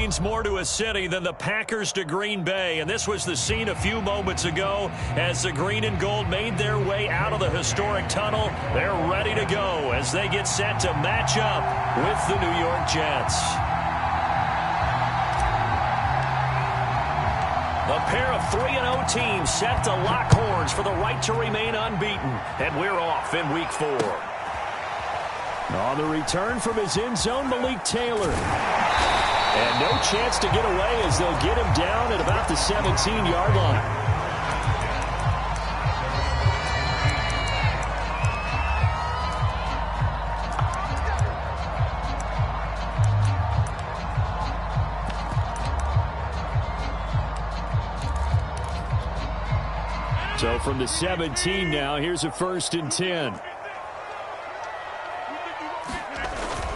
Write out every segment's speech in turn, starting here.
means more to a city than the Packers to Green Bay, and this was the scene a few moments ago as the green and gold made their way out of the historic tunnel. They're ready to go as they get set to match up with the New York Jets. A pair of 3-0 teams set to lock horns for the right to remain unbeaten, and we're off in Week 4. On the return from his end zone, Malik Taylor. And no chance to get away as they'll get him down at about the 17-yard line. So from the 17 now, here's a 1st and 10.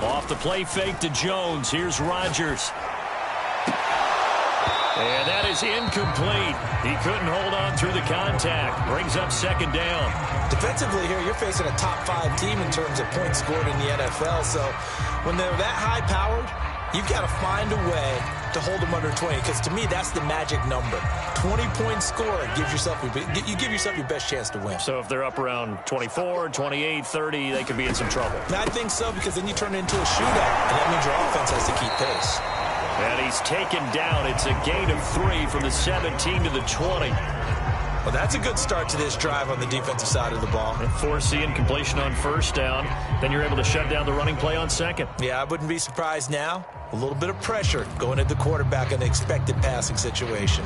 Off the play fake to Jones. Here's Rodgers. And that is incomplete. He couldn't hold on through the contact. Brings up 2nd down. Defensively here, you're facing a top 5 team in terms of points scored in the NFL. So when they're that high-powered, you've got to find a way to hold them under 20, because to me, that's the magic number. 20-point score, you give yourself your best chance to win. So if they're up around 24, 28, 30, they could be in some trouble. I think so, because then you turn it into a shootout, and that means your offense has to keep pace. And he's taken down. It's a gain of 3 from the 17 to the 20. Well, that's a good start to this drive on the defensive side of the ball. And forcing completion on 1st down. Then you're able to shut down the running play on 2nd. Yeah, I wouldn't be surprised now. A little bit of pressure going at the quarterback in the expected passing situation.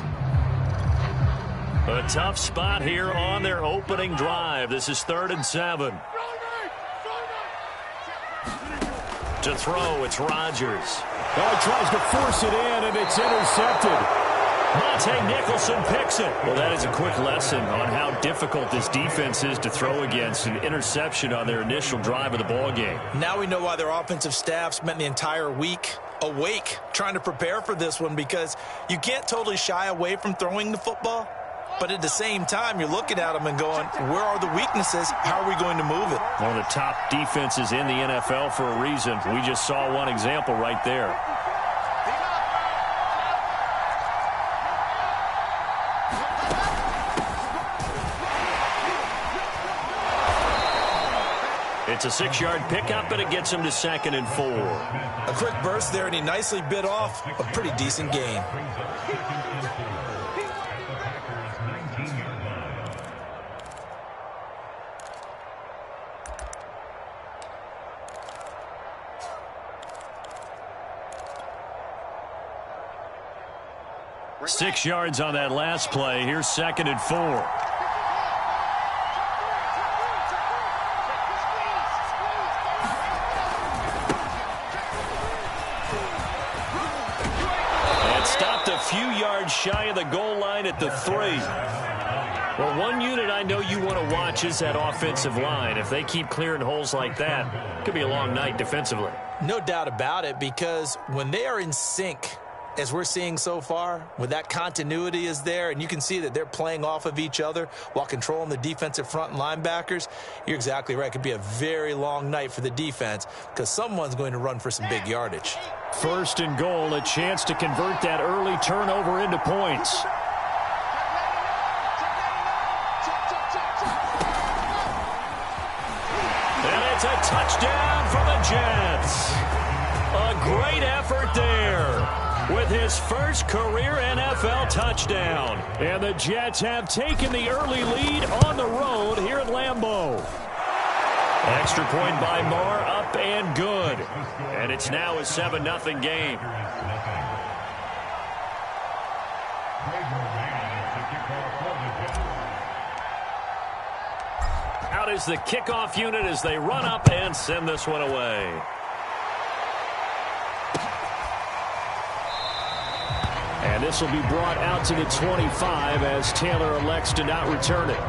A tough spot here on their opening drive. This is 3rd and 7. To throw, it's Rodgers. Oh, he tries to force it in, and it's intercepted. Monte Nicholson picks it. Well, that is a quick lesson on how difficult this defense is to throw against. An interception on their initial drive of the ballgame. Now we know why their offensive staff spent the entire week awake trying to prepare for this one, because you can't totally shy away from throwing the football. But at the same time, you're looking at them and going, where are the weaknesses? How are we going to move it? One of the top defenses in the NFL for a reason. We just saw one example right there. It's a 6-yard pickup, and it gets him to 2nd and 4. A quick burst there, and he nicely bit off a pretty decent gain. Six yards on that last play. Here's 2nd and 4. Few yards shy of the goal line at the 3. Well, one unit I know you want to watch is that offensive line. If they keep clearing holes like that, it could be a long night defensively. No doubt about it, because when they are in sync, as we're seeing so far, when that continuity is there, and you can see that they're playing off of each other while controlling the defensive front and linebackers, you're exactly right. It could be a very long night for the defense, because someone's going to run for some big yardage. 1st and goal, a chance to convert that early turnover into points. And it's a touchdown for the Jets. A great effort there with his first career NFL touchdown. And the Jets have taken the early lead on the road here at Lambeau. Extra point by Marr, up and good. And it's now a 7-0 game. Out is the kickoff unit as they run up and send this one away. And this will be brought out to the 25 as Taylor elects to not return it.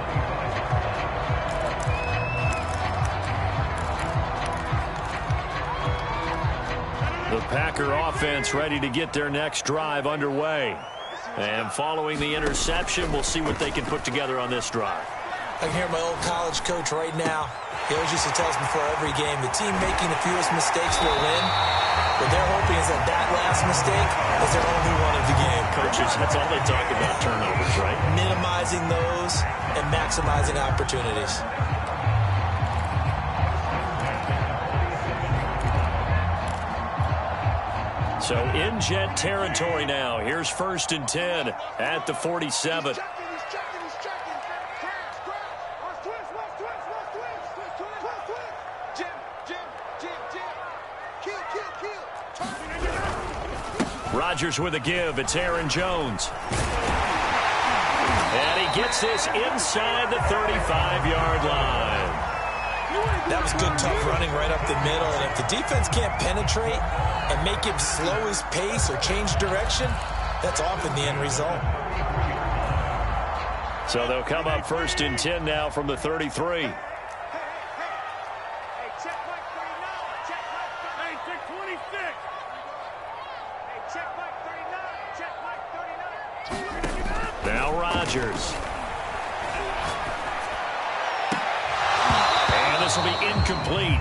The Packer offense ready to get their next drive underway. And following the interception, we'll see what they can put together on this drive. I can hear my old college coach right now. He always used to tell us before every game, the team making the fewest mistakes will win. What they're hoping is that that last mistake is their only one of the game. Coaches, that's all they talk about, turnovers, right? Minimizing those and maximizing opportunities. So in Jet territory now. Here's 1st and 10 at the 47. Rodgers with a give. It's Aaron Jones. And he gets this inside the 35-yard line. That was good, tough running right up the middle. And if the defense can't penetrate and make him slow his pace or change direction, that's often the end result. So they'll come up 1st and 10 now from the 33. Now Rodgers. And this will be incomplete.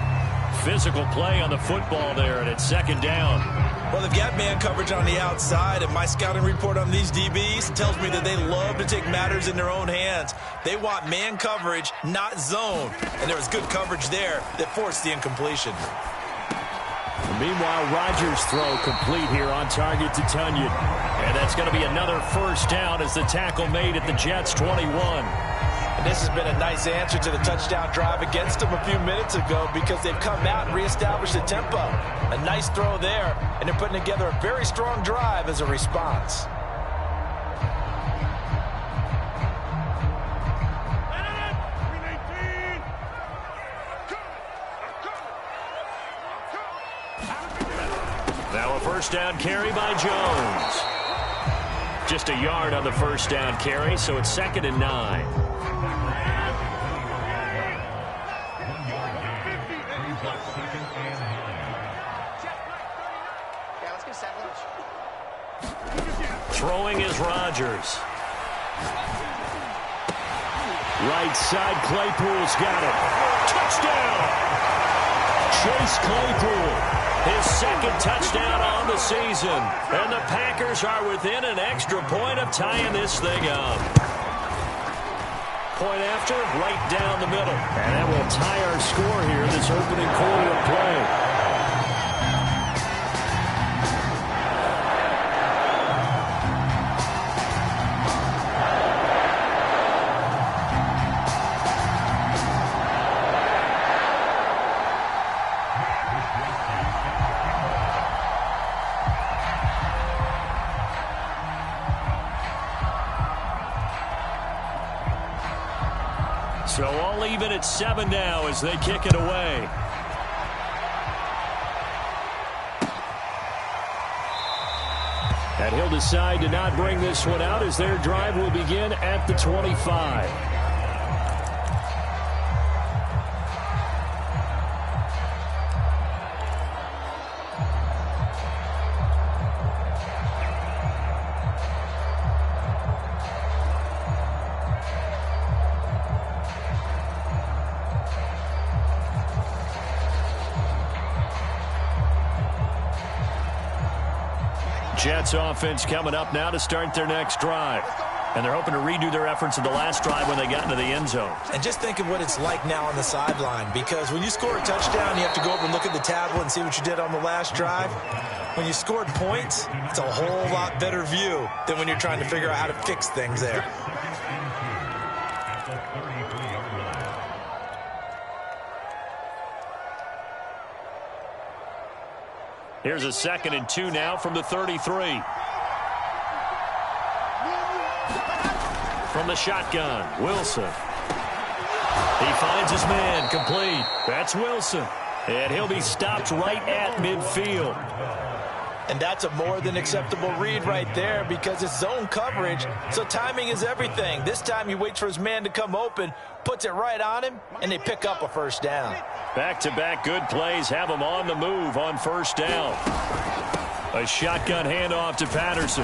Physical play on the football there, and it's 2nd down. Well, they've got man coverage on the outside, and my scouting report on these DBs tells me that they love to take matters in their own hands. They want man coverage, not zone. And there was good coverage there that forced the incompletion. Meanwhile, Rodgers' throw complete here on target to Tunyon. And that's going to be another 1st down as the tackle made at the Jets' 21. And this has been a nice answer to the touchdown drive against them a few minutes ago because they've come out and reestablished the tempo. A nice throw there, and they're putting together a very strong drive as a response. Now a 1st down carry by Jones. Just a yard on the 1st down carry, so it's 2nd and 9. Throwing is Rodgers. Right side, Claypool's got it. Touchdown! Chase Claypool, his 2nd touchdown on the season. And the Packers are within an extra point of tying this thing up. Point after, right down the middle. And that will tie our score here in this opening quarter of play. So all even at 7 now as they kick it away. And he'll decide to not bring this one out as their drive will begin at the 25. Jets offense coming up now to start their next drive. And they're hoping to redo their efforts in the last drive when they got into the end zone. And just think of what it's like now on the sideline, because when you score a touchdown, you have to go over and look at the tablet and see what you did on the last drive. When you scored points, it's a whole lot better view than when you're trying to figure out how to fix things there. Here's a 2nd and 2 now from the 33. From the shotgun, Wilson. He finds his man, complete. That's Wilson. And he'll be stopped right at midfield. And that's a more than acceptable read right there because it's zone coverage, so timing is everything. This time he waits for his man to come open, puts it right on him, and they pick up a 1st down. Back-to-back good plays have him on the move on 1st down. A shotgun handoff to Patterson.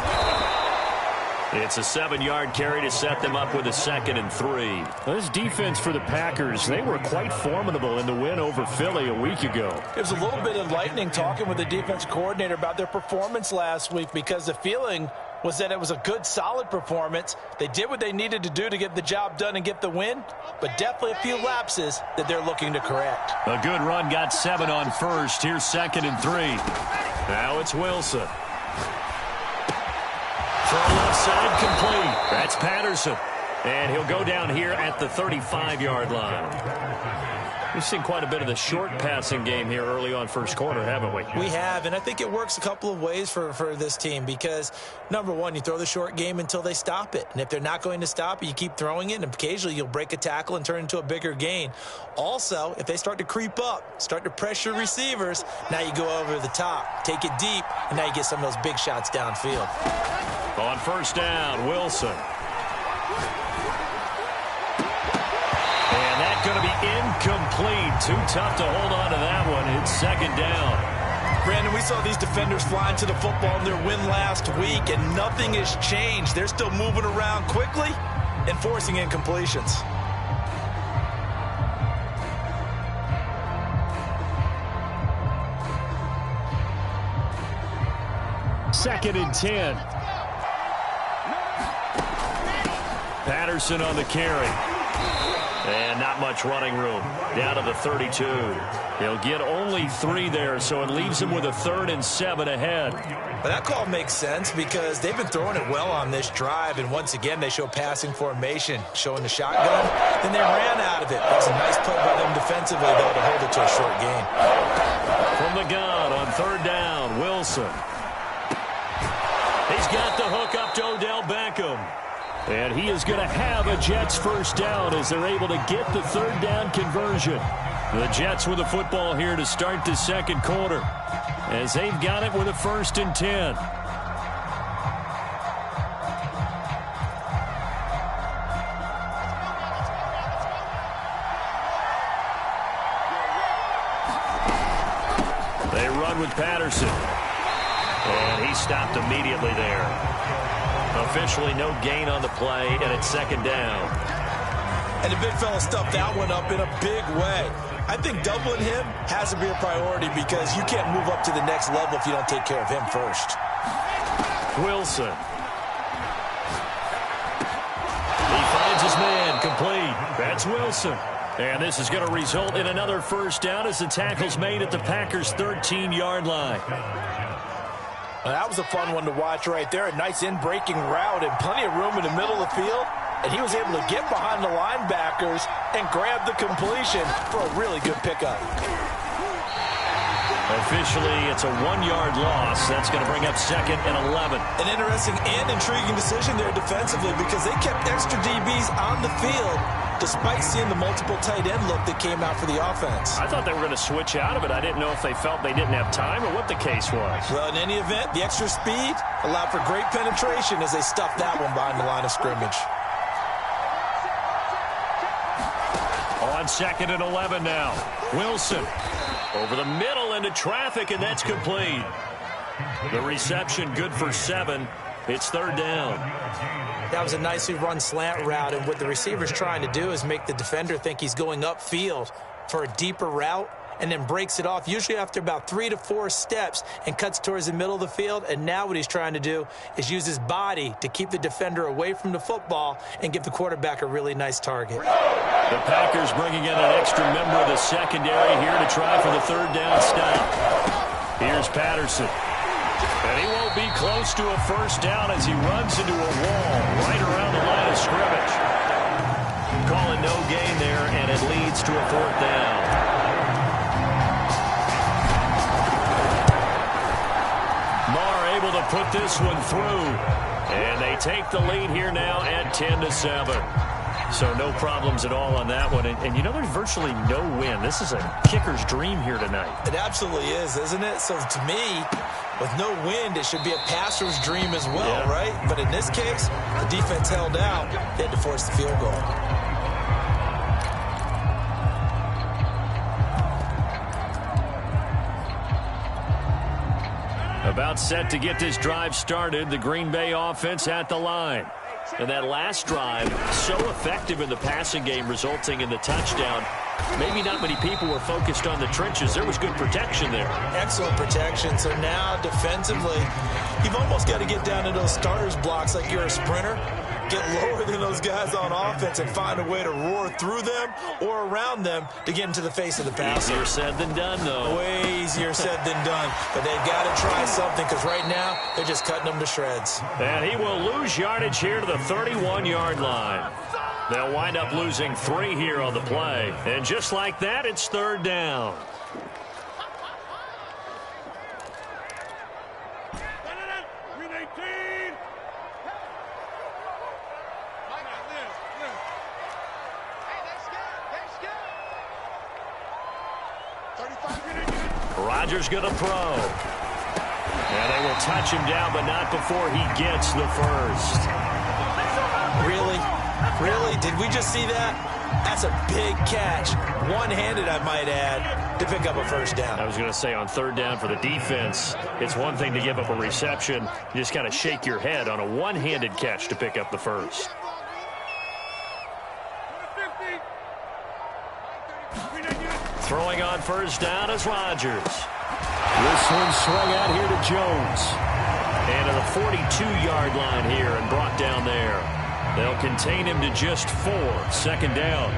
It's a 7-yard carry to set them up with a 2nd and 3. This defense for the Packers, they were quite formidable in the win over Philly a week ago. It was a little bit enlightening talking with the defense coordinator about their performance last week, because the feeling was that it was a good, solid performance. They did what they needed to do to get the job done and get the win, but definitely a few lapses that they're looking to correct. A good run got 7 on first. Here's 2nd and 3. Now it's Wilson. Throw left side complete. That's Patterson. And he'll go down here at the 35-yard line. We've seen quite a bit of the short passing game here early on first quarter, haven't we? We have, and I think it works a couple of ways for this team because, number one, you throw the short game until they stop it. And if they're not going to stop it, you keep throwing it, and occasionally you'll break a tackle and turn into a bigger gain. Also, if they start to creep up, start to pressure receivers, now you go over the top, take it deep, and now you get some of those big shots downfield. On first down, Wilson. And that's going to be incomplete. Too tough to hold on to that one. It's 2nd down. Brandon, we saw these defenders flying to the football in their win last week, and nothing has changed. They're still moving around quickly and forcing incompletions. Second and 10. Patterson on the carry. And not much running room. Down to the 32. He'll get only 3 there, so it leaves him with a 3rd and 7 ahead. But that call makes sense because they've been throwing it well on this drive, and once again they show passing formation, showing the shotgun. Then they ran out of it. That's a nice play by them defensively, though, to hold it to a short gain. From the gun on 3rd down, Wilson. He's got the hook up to Odell Beckham. And he is going to have a Jets first down as they're able to get the 3rd down conversion. The Jets with the football here to start the second quarter as they've got it with a 1st and 10. They run with Patterson. And he stopped immediately there. Officially no gain on the play, and it's 2nd down. And the big fella stuffed that one up in a big way. I think doubling him has to be a priority because you can't move up to the next level if you don't take care of him first. Wilson. He finds his man, complete. That's Wilson. And this is going to result in another first down as the tackle's made at the Packers' 13-yard line. Well, that was a fun one to watch right there. A nice in-breaking route and plenty of room in the middle of the field. And he was able to get behind the linebackers and grab the completion for a really good pickup. Officially, it's a 1-yard loss. That's going to bring up 2nd and 11. An interesting and intriguing decision there defensively because they kept extra DBs on the field despite seeing the multiple tight end look that came out for the offense. I thought they were going to switch out of it. I didn't know if they felt they didn't have time or what the case was. Well, in any event, the extra speed allowed for great penetration as they stuffed that one behind the line of scrimmage. On 2nd and 11 now. Wilson over the middle into traffic, and that's complete. The reception good for 7. It's 3rd down. That was a nicely run slant route, and what the receiver's trying to do is make the defender think he's going upfield for a deeper route and then breaks it off, usually after about 3 to 4 steps, and cuts towards the middle of the field. And now what he's trying to do is use his body to keep the defender away from the football and give the quarterback a really nice target. The Packers bringing in an extra member of the secondary here to try for the 3rd down stop. Here's Patterson. And he won't be close to a first down as he runs into a wall right around the line of scrimmage. Calling no gain there, and it leads to a 4th down. Able to put this one through, and they take the lead here now at 10-7. So no problems at all on that one. And you know, there's virtually no win. This is a kicker's dream here tonight. It absolutely is, isn't it? So to me, with no wind, it should be a passer's dream as well, right? But in this case, the defense held out. They had to force the field goal. A About set to get this drive started. The Green Bay offense at the line. And that last drive, so effective in the passing game, resulting in the touchdown. Maybe not many people were focused on the trenches. There was good protection there. Excellent protection. So now defensively, you've almost got to get down to those starters blocks like you're a sprinter. Get lower than those guys on offense and find a way to roar through them or around them to get into the face of the passer. Easier said than done, though. Way easier said than done. But they've got to try something because right now they're just cutting them to shreds. And he will lose yardage here to the 31-yard line. They'll wind up losing 3 here on the play. And just like that, it's third down. Rodgers going to throw. And they will touch him down, but not before he gets the first. Really? Really? Did we just see that? That's a big catch. One-handed, I might add, to pick up a first down. I was going to say on third down for the defense, it's one thing to give up a reception. You just kind of shake your head on a one-handed catch to pick up the first. Throwing on first down is Rodgers. This one swung out here to Jones. And to the 42-yard line here and brought down there. They'll contain him to just 4. Second down.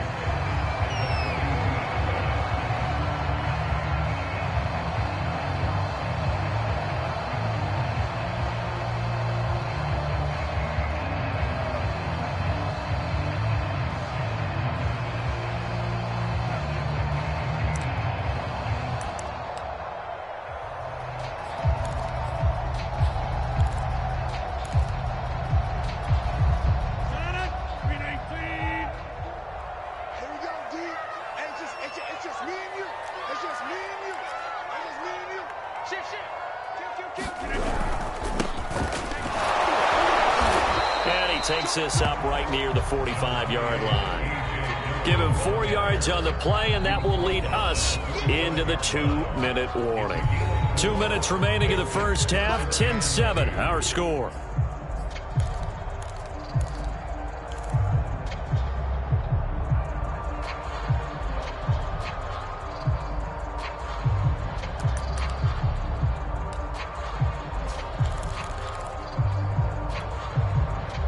Takes this up right near the 45-yard line. Give him 4 yards on the play, and that will lead us into the 2-minute warning. 2 minutes remaining in the first half. 10-7, our score.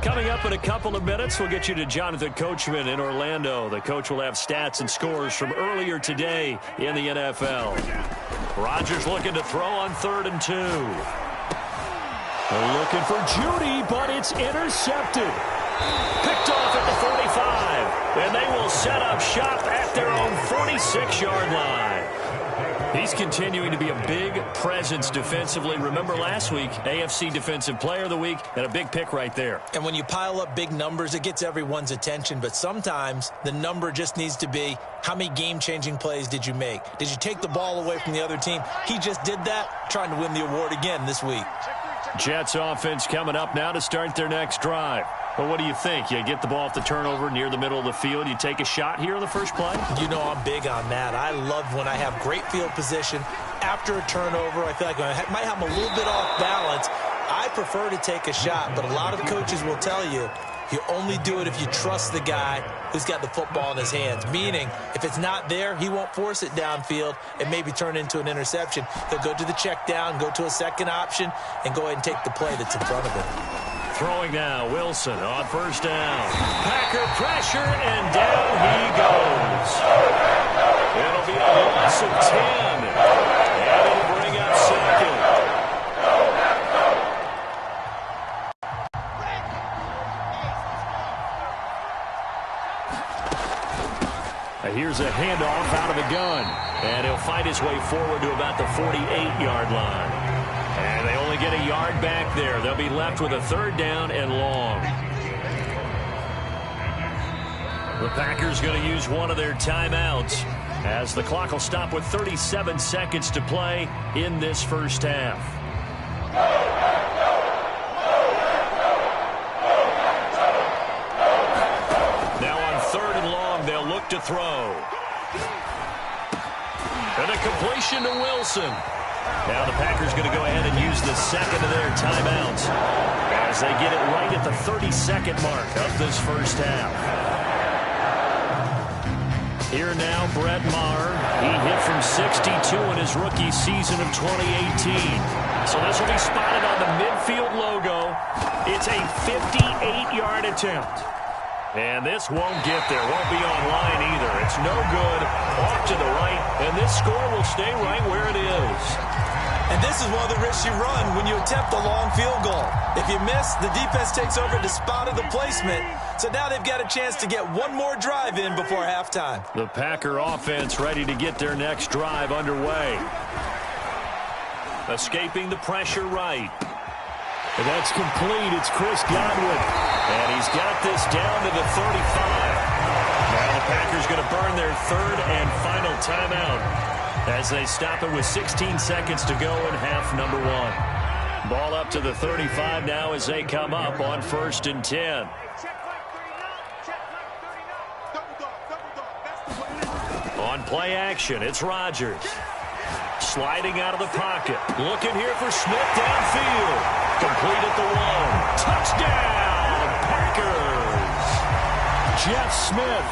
Coming up in a couple of minutes, we'll get you to Jonathan Coachman in Orlando. The coach will have stats and scores from earlier today in the NFL. Rodgers looking to throw on 3rd and 2. Looking for Judy, but it's intercepted. Picked off at the 45, and they will set up shop at their own 46-yard line. He's continuing to be a big presence defensively. Remember last week, AFC Defensive Player of the Week, and a big pick right there. And when you pile up big numbers, it gets everyone's attention. But sometimes the number just needs to be, how many game-changing plays did you make? Did you take the ball away from the other team? He just did that, trying to win the award again this week. Jets offense coming up now to start their next drive. But what do you think? You get the ball off the turnover near the middle of the field. You take a shot here on the first play? You know I'm big on that. I love when I have great field position. After a turnover, I feel like I might have them a little bit off balance. I prefer to take a shot, but a lot of coaches will tell you, you only do it if you trust the guy who's got the football in his hands. Meaning, if it's not there, he won't force it downfield and maybe turn into an interception. He'll go to the check down, go to a second option, and go ahead and take the play that's in front of him. Throwing now, Wilson on first down. Packer pressure, and down he goes. It'll be a loss of 10, and it'll bring up second. Here's a handoff out of the gun, and he'll fight his way forward to about the 48-yard line. And they only get a yard back there. They'll be left with a 3rd down and long. The Packers going to use one of their timeouts as the clock will stop with 37 seconds to play in this first half. Now on 3rd and long, they'll look to throw. And a completion to Wilson. Now the Packers going to go ahead and use the second of their timeouts as they get it right at the 30-second mark of this first half. Here now, Brett Maher. He hit from 62 in his rookie season of 2018. So this will be spotted on the midfield logo. It's a 58-yard attempt. And this won't get there. Won't be on line either. It's no good. Off to the right. And this score will stay right where it is. And this is one of the risks you run when you attempt a long field goal. If you miss, the defense takes over to spot of the placement. So now they've got a chance to get one more drive in before halftime. The Packer offense ready to get their next drive underway. Escaping the pressure right. And that's complete. It's Chris Godwin. And he's got this down to the 35. Now the Packers going to burn their third and final timeout as they stop it with 16 seconds to go in half number one. Ball up to the 35 now as they come up on 1st and 10. On play action, it's Rodgers. Sliding out of the pocket. Looking here for Smith downfield. Complete at the 1. Touchdown, Packers. Jeff Smith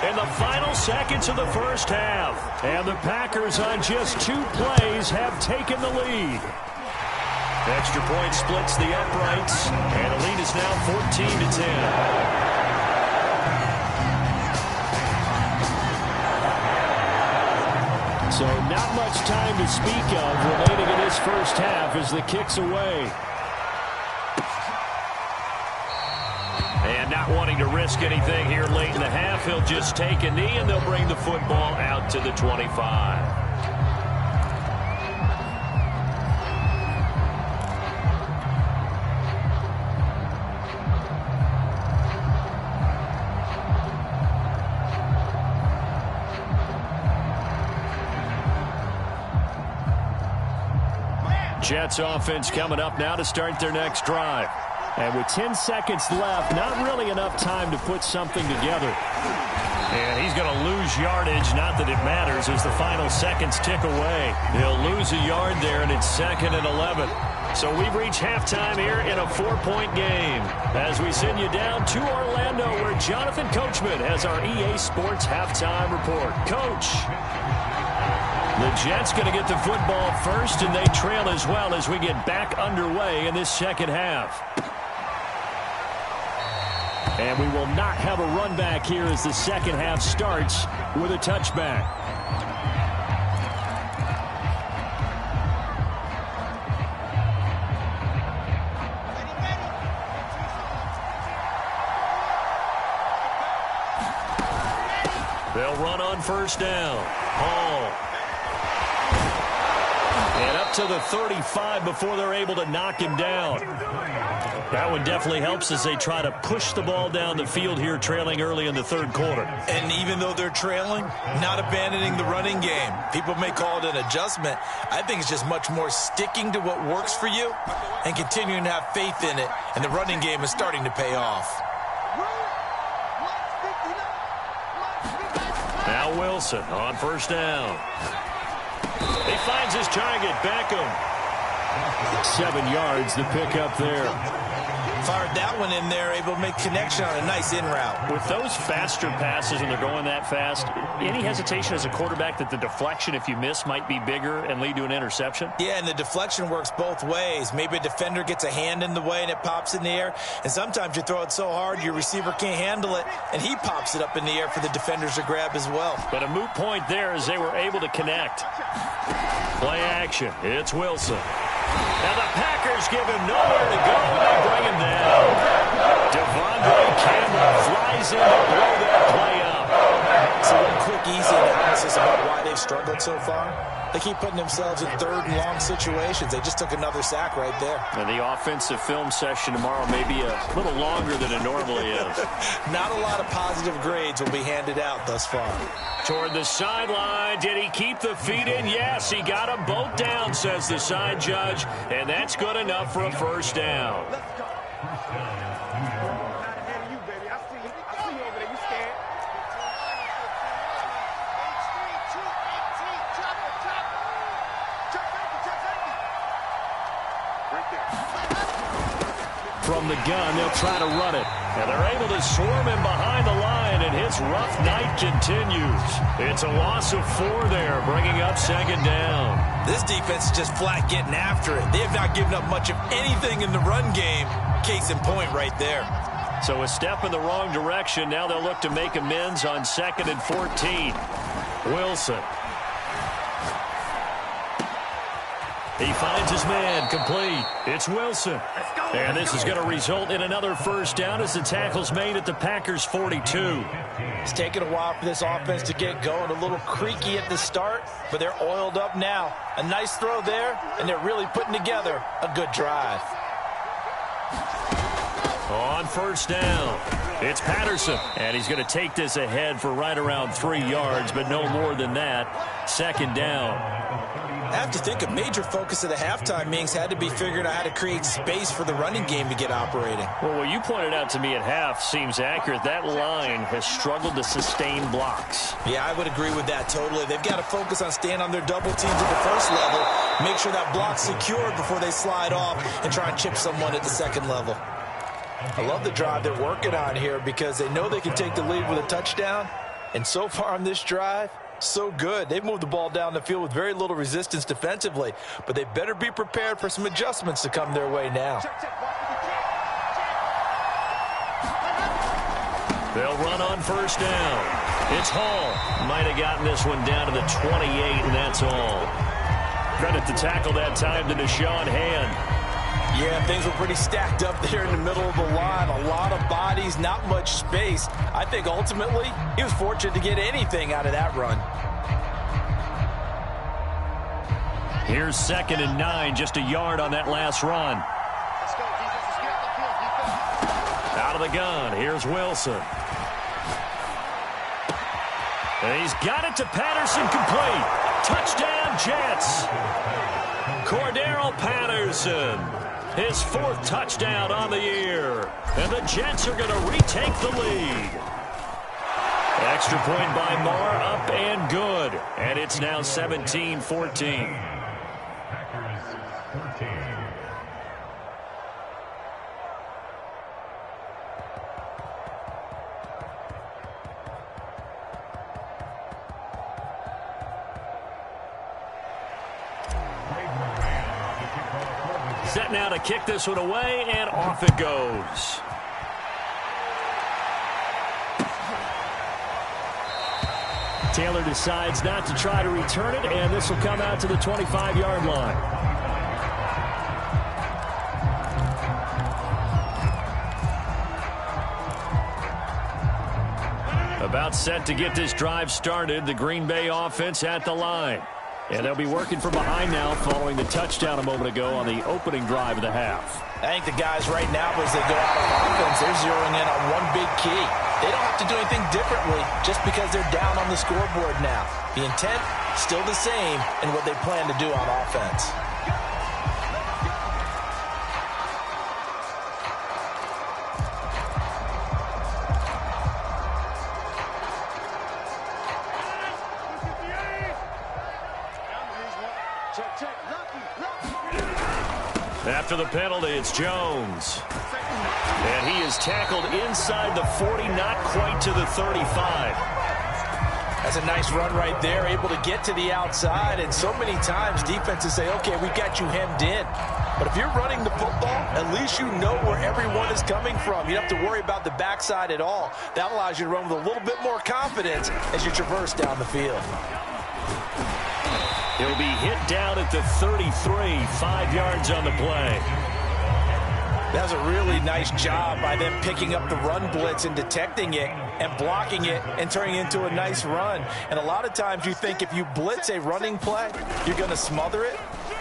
in the final seconds of the first half. And the Packers on just 2 plays have taken the lead. Extra point splits the uprights. And the lead is now 14-10. So not much time to speak of remaining in this first half as the kick's away. And not wanting to risk anything here late in the half, he'll just take a knee and they'll bring the football out to the 25. Jets offense coming up now to start their next drive. And with 10 seconds left, not really enough time to put something together. And he's going to lose yardage, not that it matters, as the final seconds tick away. He'll lose a yard there, and it's 2nd and 11. So we've reached halftime here in a 4-point game as we send you down to Orlando where Jonathan Coachman has our EA Sports halftime report. Coach. The Jets going to get the football first, and they trail as well as we get back underway in this second half. And we will not have a run back here as the second half starts with a touchback. They'll run on first down. Hall. And up to the 35 before they're able to knock him down. That one definitely helps as they try to push the ball down the field here, trailing early in the third quarter. And even though they're trailing, not abandoning the running game. People may call it an adjustment. I think it's just much more sticking to what works for you and continuing to have faith in it. And the running game is starting to pay off. Now Wilson on first down. He finds his target, Beckham. 7 yards, the pickup there. Fired that one in there, able to make connection on a nice in route. With those faster passes when they're going that fast, any hesitation as a quarterback that the deflection, if you miss, might be bigger and lead to an interception? Yeah, and the deflection works both ways. Maybe a defender gets a hand in the way and it pops in the air. And sometimes you throw it so hard your receiver can't handle it, and he pops it up in the air for the defenders to grab as well. But a moot point there as they were able to connect. Play action. It's Wilson. Now the Packers give him nowhere to go, and they bring him down. Devondre Campbell flies in to blow that play up. So one quick, easy analysis about why they've struggled so far. They keep putting themselves in third and long situations. They just took another sack right there. And the offensive film session tomorrow may be a little longer than it normally is. Not a lot of positive grades will be handed out thus far. Toward the sideline. Did he keep the feet in? Yes, he got them both down, says the side judge. And that's good enough for a first down. From the gun, they'll try to run it. And they're able to swarm him behind the line, and his rough night continues. It's a loss of 4 there, bringing up 2nd down. This defense is just flat getting after it. They have not given up much of anything in the run game. Case in point right there. So a step in the wrong direction. Now they'll look to make amends on 2nd and 14. Wilson. He finds his man, complete. It's Wilson. And this is going to result in another 1st down as the tackle's made at the Packers' 42. It's taken a while for this offense to get going. A little creaky at the start, but they're oiled up now. A nice throw there, and they're really putting together a good drive. On 1st down, it's Patterson. And he's going to take this ahead for right around 3 yards, but no more than that. 2nd down. I have to think a major focus of the halftime meetings had to be figuring out how to create space for the running game to get operating. Well, what you pointed out to me at half seems accurate. That line has struggled to sustain blocks. Yeah, I would agree with that totally. They've got to focus on staying on their double teams at the 1st level, make sure that block's secured before they slide off and try and chip someone at the 2nd level. I love the drive they're working on here because they know they can take the lead with a touchdown. And so far on this drive, so good. They've moved the ball down the field with very little resistance defensively, but they better be prepared for some adjustments to come their way now. They'll run on 1st down. It's Hall. Might have gotten this one down to the 28, and that's all. Credit the tackle that time to Deshaun Hand. Yeah, things were pretty stacked up there in the middle of the line. A lot of bodies, not much space. I think ultimately he was fortunate to get anything out of that run. Here's 2nd and 9, just a yard on that last run. Out of the gun, here's Wilson. And he's got it to Patterson, complete. Touchdown, Jets. Cordero Patterson. His 4th touchdown on the year. And the Jets are going to retake the lead. Extra point by Marr, up and good. And it's now 17-14. Set now to kick this one away, and off it goes. Taylor decides not to try to return it, and this will come out to the 25-yard line. About set to get this drive started, the Green Bay offense at the line. And they'll be working from behind now following the touchdown a moment ago on the opening drive of the half. I think the guys right now, as they go out of offense, they're zeroing in on one big key. They don't have to do anything differently just because they're down on the scoreboard now. The intent, still the same in what they plan to do on offense. After the penalty, it's Jones. And he is tackled inside the 40, not quite to the 35. That's a nice run right there, able to get to the outside. And so many times defenses say, okay, we got you hemmed in. But if you're running the football, at least you know where everyone is coming from. You don't have to worry about the backside at all. That allows you to run with a little bit more confidence as you traverse down the field. He'll be hit down at the 33, 5 yards on the play. That was a really nice job by them picking up the run blitz and detecting it and blocking it and turning it into a nice run. And a lot of times you think if you blitz a running play, you're going to smother it.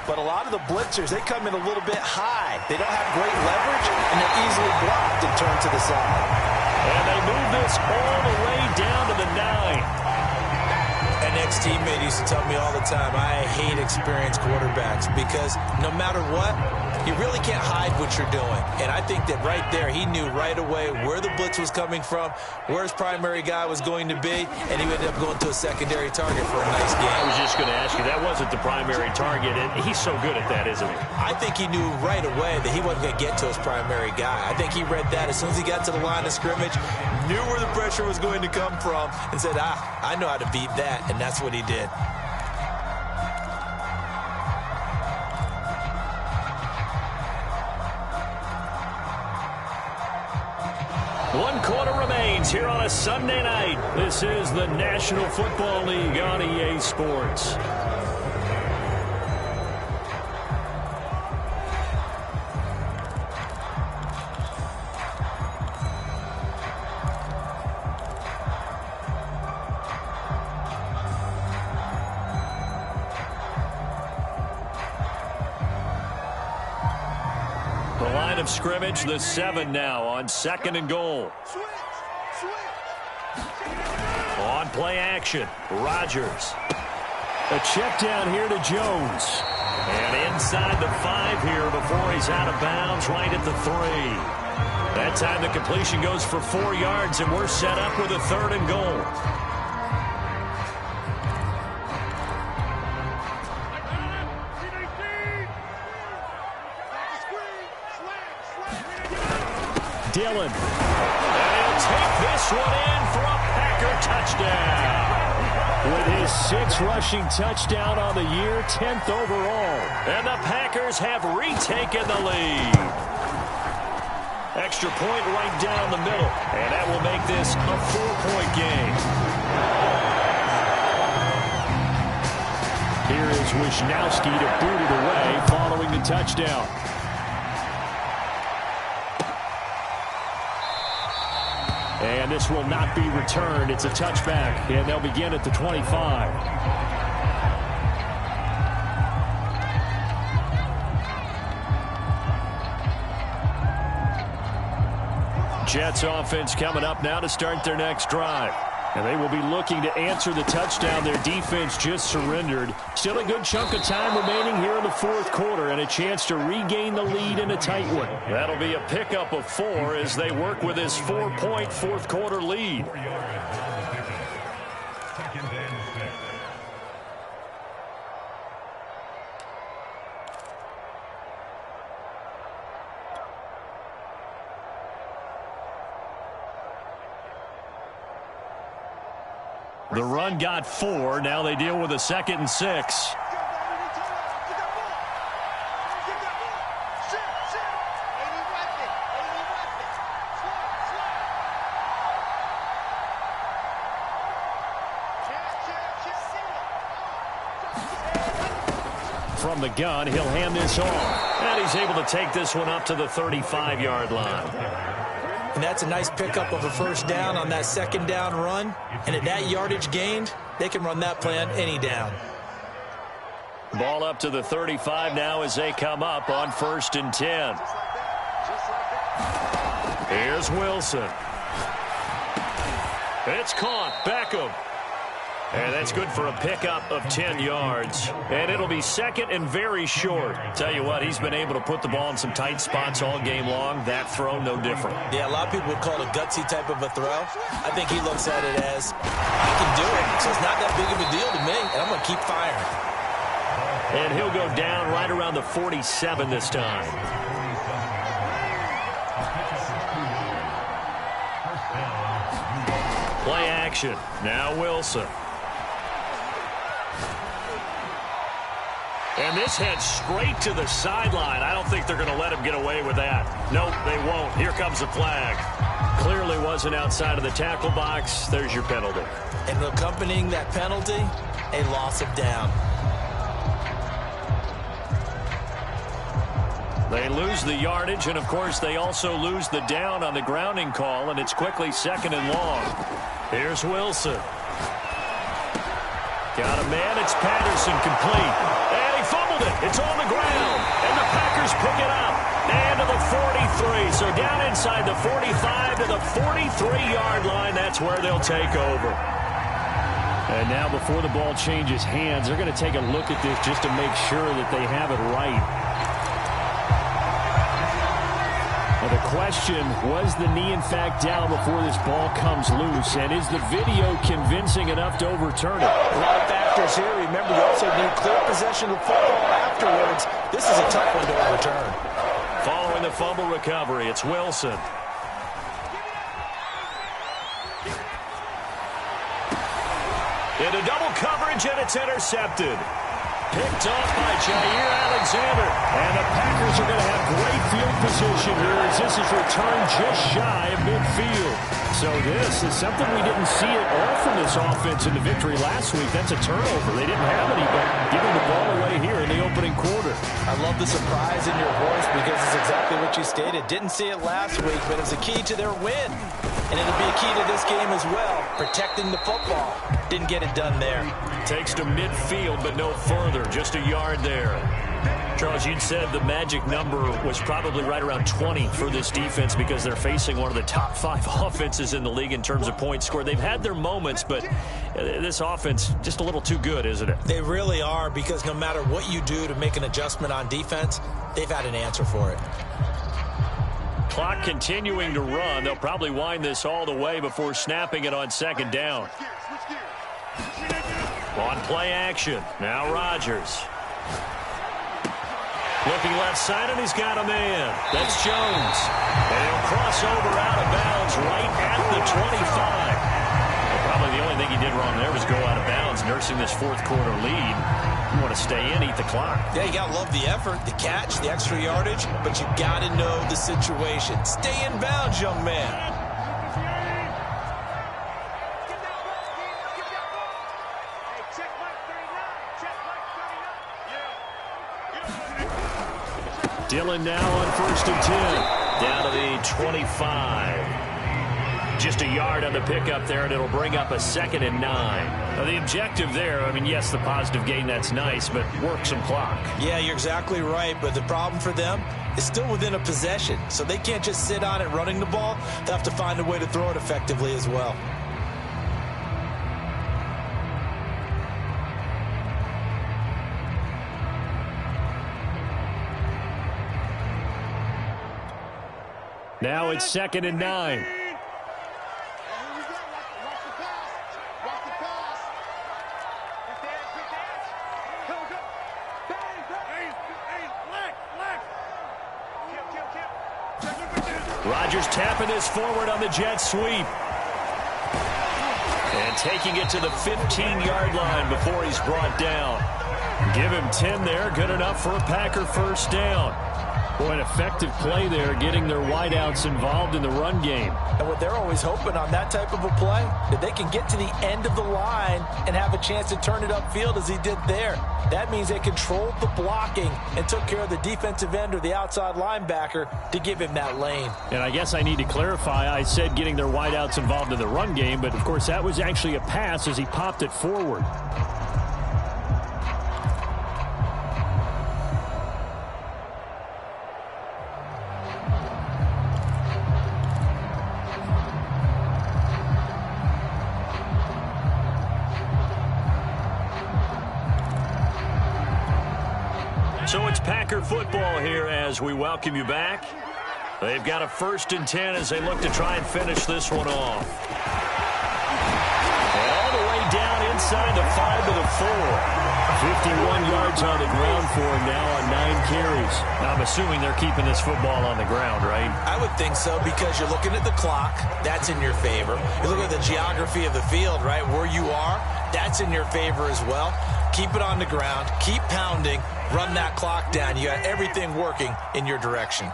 But a lot of the blitzers, they come in a little bit high. They don't have great leverage, and they're easily blocked and turned to the side. And they move this all the way down to the 9. My next teammate used to tell me all the time, I hate experienced quarterbacks because no matter what, you really can't hide what you're doing. And I think that right there, he knew right away where the blitz was coming from, where his primary guy was going to be, and he ended up going to a secondary target for a nice game. I was just going to ask you, that wasn't the primary target, and he's so good at that, isn't he? I think he knew right away that he wasn't going to get to his primary guy. I think he read that as soon as he got to the line of scrimmage, knew where the pressure was going to come from, and said, I know how to beat that, and that's what he did. One quarter remains here on a Sunday night. This is the National Football League on EA Sports. Of scrimmage, the 7 now on 2nd and goal. On play action, Rodgers. A check down here to Jones. And inside the 5 here before he's out of bounds right at the 3. That time the completion goes for 4 yards, and we're set up with a 3rd and goal. Dillon. And he'll take this one in for a Packer touchdown. With his 6th rushing touchdown on the year, 10th overall. And the Packers have retaken the lead. Extra point right down the middle. And that will make this a 4-point game. Here is Wisnowski to boot it away following the touchdown. And this will not be returned. It's a touchback, and they'll begin at the 25. Jets offense coming up now to start their next drive. And they will be looking to answer the touchdown their defense just surrendered. Still a good chunk of time remaining here in the 4th quarter and a chance to regain the lead in a tight one. That'll be a pickup of 4 as they work with this 4-point 4th quarter lead. The run got 4. Now they deal with a 2nd and 6. From the gun, he'll hand this off. And he's able to take this one up to the 35-yard line. And that's a nice pickup of a 1st down on that 2nd down run. And at that yardage gained, they can run that play on any down. Ball up to the 35 now as they come up on 1st and 10. Here's Wilson. It's caught. Beckham. And that's good for a pickup of 10 yards. And it'll be 2nd and very short. Tell you what, he's been able to put the ball in some tight spots all game long. That throw, no different. Yeah, a lot of people would call it a gutsy type of a throw. I think he looks at it as, I can do it, so it's not that big of a deal to me, and I'm going to keep firing. And he'll go down right around the 47 this time. Play action. Now Wilson. And this heads straight to the sideline. I don't think they're going to let him get away with that. Nope, they won't. Here comes the flag. Clearly wasn't outside of the tackle box. There's your penalty. And accompanying that penalty, a loss of down. They lose the yardage, and, of course, they also lose the down on the grounding call, and it's quickly 2nd and long. Here's Wilson. Got a man. It's Patterson complete. And he fumbled it. It's on the ground. And the Packers pick it up. And to the 43. So down inside the 45 to the 43-yard line. That's where they'll take over. And now before the ball changes hands, they're going to take a look at this just to make sure that they have it right. Now the question, was the knee in fact down before this ball comes loose? And is the video convincing enough to overturn it? A lot of factors here. Remember, you also need clear possession of the football afterwards. This is a tough one to overturn. Following the fumble recovery, it's Wilson. Into double coverage, and it's intercepted. Picked off by Jair Alexander. And the Packers are going to have great field position here as this is returned just shy of midfield. So this is something we didn't see at all from this offense in the victory last week. That's a turnover. They didn't have anybody giving the ball away here in the opening quarter. I love the surprise in your voice because it's exactly what you stated. Didn't see it last week, but it's a key to their win. And it'll be a key to this game as well, protecting the football. Didn't get it done there. Takes to midfield, but no further. Just a yard there. Charles, you'd said the magic number was probably right around 20 for this defense because they're facing one of the top 5 offenses in the league in terms of points scored. They've had their moments, but this offense just a little too good, isn't it? They really are, because no matter what you do to make an adjustment on defense, they've had an answer for it. Clock continuing to run. They'll probably wind this all the way before snapping it on second down. On play action. Now Rodgers. Looking left side, and he's got a man. That's Jones. And he'll cross over out of bounds right at the 25. Well, probably the only thing he did wrong there was go out of bounds, nursing this fourth quarter lead. You want to stay in, eat the clock. Yeah, you got to love the effort, the catch, the extra yardage, but you got to know the situation. Stay in bounds, young man. Dillon now on 1st and 10. Down to the 25. Just a yard on the pickup there, and it'll bring up a 2nd and 9. Now, the objective there, I mean, yes, the positive gain, that's nice, but work some clock. Yeah, you're exactly right, but the problem for them is still within a possession, so they can't just sit on it running the ball. They'll have to find a way to throw it effectively as well. Now it's 2nd and 9. Rodgers tapping this forward on the jet sweep. And taking it to the 15-yard line before he's brought down. Give him 10 there. Good enough for a Packer first down. Boy, an effective play there, getting their wideouts involved in the run game. And what they're always hoping on that type of a play, that they can get to the end of the line and have a chance to turn it upfield as he did there. That means they controlled the blocking and took care of the defensive end or the outside linebacker to give him that lane. And I guess I need to clarify, I said getting their wideouts involved in the run game, but of course that was actually a pass as he popped it forward. So it's Packer football here as we welcome you back. They've got a 1st and 10 as they look to try and finish this one off. And all the way down inside the 5 to the 4. 51 yards on the ground for him now on 9 carries. Now, I'm assuming they're keeping this football on the ground, right? I would think so, because you're looking at the clock. That's in your favor. You look at the geography of the field, right, where you are. That's in your favor as well. Keep it on the ground. Keep pounding. Run that clock down. You got everything working in your direction.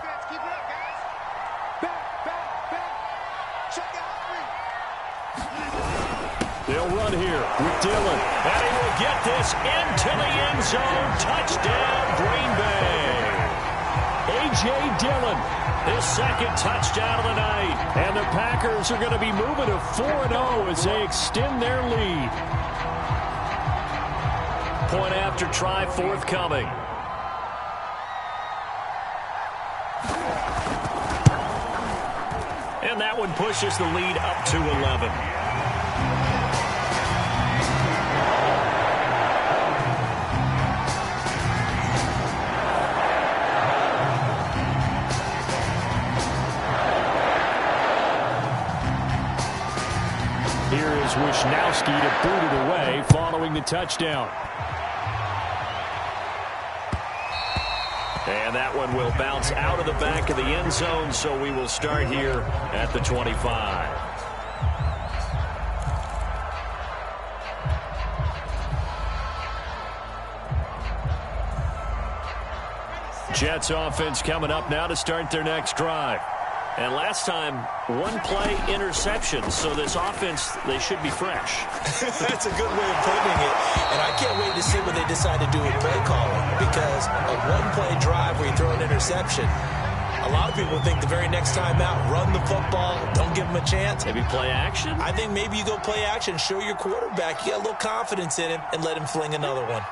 They'll run here with Dillon. And he will get this into the end zone. Touchdown, Green Bay. A.J. Dillon, his 2nd touchdown of the night. And the Packers are going to be moving to 4-0 as they extend their lead. Point after try forthcoming. And that one pushes the lead up to 11. Here is Wisnowski to boot it away following the touchdown. And that one will bounce out of the back of the end zone, so we will start here at the 25. Jets offense coming up now to start their next drive. And last time, one play interception, so this offense, they should be fresh. That's a good way of putting it. And I can't wait to see what they decide to do with play calling, because a one-play drive where you throw an interception, a lot of people think the very next time out, run the football, don't give them a chance. Maybe play action? I think maybe you go play action, show your quarterback you got a little confidence in him, and let him fling another one.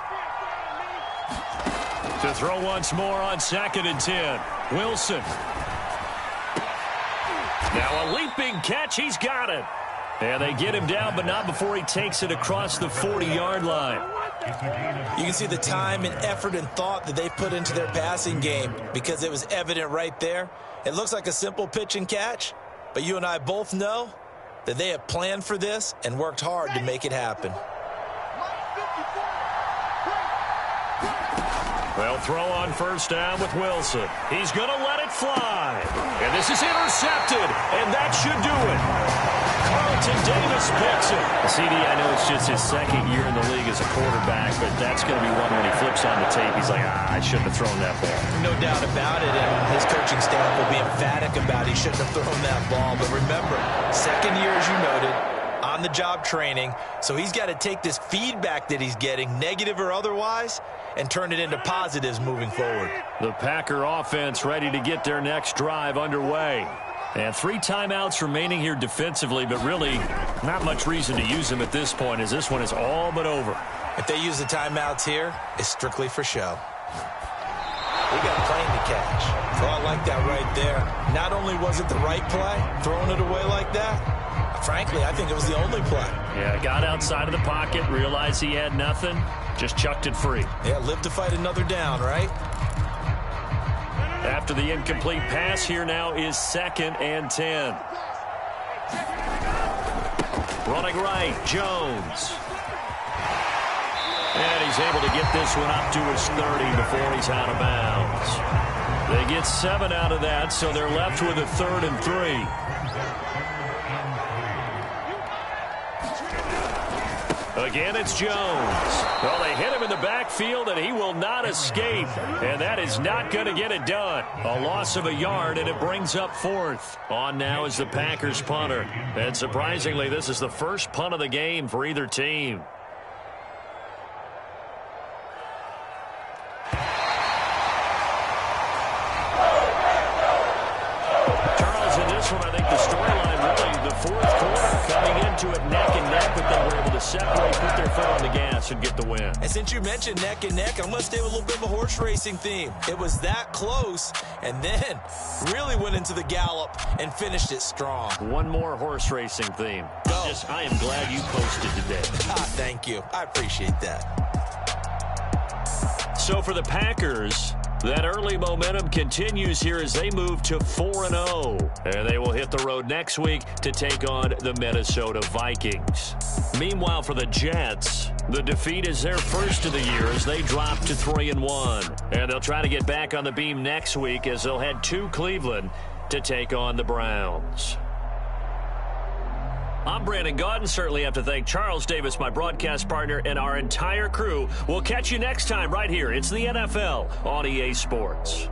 To throw once more on 2nd and 10. Wilson. Now a leaping catch. He's got it. And they get him down, but not before he takes it across the 40-yard line. You can see the time and effort and thought that they put into their passing game, because it was evident right there. It looks like a simple pitch and catch, but you and I both know that they have planned for this and worked hard to make it happen. They'll throw on first down with Wilson. He's going to let it fly. And this is intercepted, and that should do it. Carlton Davis picks it. CD, I know it's just his second year in the league as a quarterback, but that's going to be one when he flips on the tape. He's like, I shouldn't have thrown that ball. No doubt about it, and his coaching staff will be emphatic about he shouldn't have thrown that ball. But remember, second year, as you noted, on-the-job training, so he's got to take this feedback that he's getting, negative or otherwise, and turn it into positives moving forward. The Packer offense ready to get their next drive underway. And 3 timeouts remaining here defensively, but really not much reason to use them at this point, as this one is all but over. If they use the timeouts here, it's strictly for show. We got a plane to catch. So I like that right there. Not only was it the right play, throwing it away like that, frankly, I think it was the only play. Yeah, got outside of the pocket, realized he had nothing, just chucked it free. Yeah, live to fight another down, right? After the incomplete pass, here now is 2nd and 10. Running right, Jones. And he's able to get this one up to his 30 before he's out of bounds. They get 7 out of that, so they're left with a 3rd and 3. Again, it's Jones. Well, they hit him in the backfield, and he will not escape. And that is not going to get it done. A loss of a yard, and it brings up 4th. On now is the Packers punter. And surprisingly, this is the first punt of the game for either team. Charles, in this one, I think the storyline really, the 4th quarter, coming into it neck and neck, but they were able to separate, put their foot on the gas, and get the win. And since you mentioned neck and neck, I'm going to stay with a little bit of a horse racing theme. It was that close, and then really went into the gallop and finished it strong. One more horse racing theme. I am glad you posted today. Thank you. I appreciate that. So for the Packers, that early momentum continues here as they move to 4-0. And they will hit the road next week to take on the Minnesota Vikings. Meanwhile, for the Jets, the defeat is their first of the year as they drop to 3-1. And they'll try to get back on the beam next week as they'll head to Cleveland to take on the Browns. I'm Brandon Gaudin. Certainly have to thank Charles Davis, my broadcast partner, and our entire crew. We'll catch you next time right here. It's the NFL on EA Sports.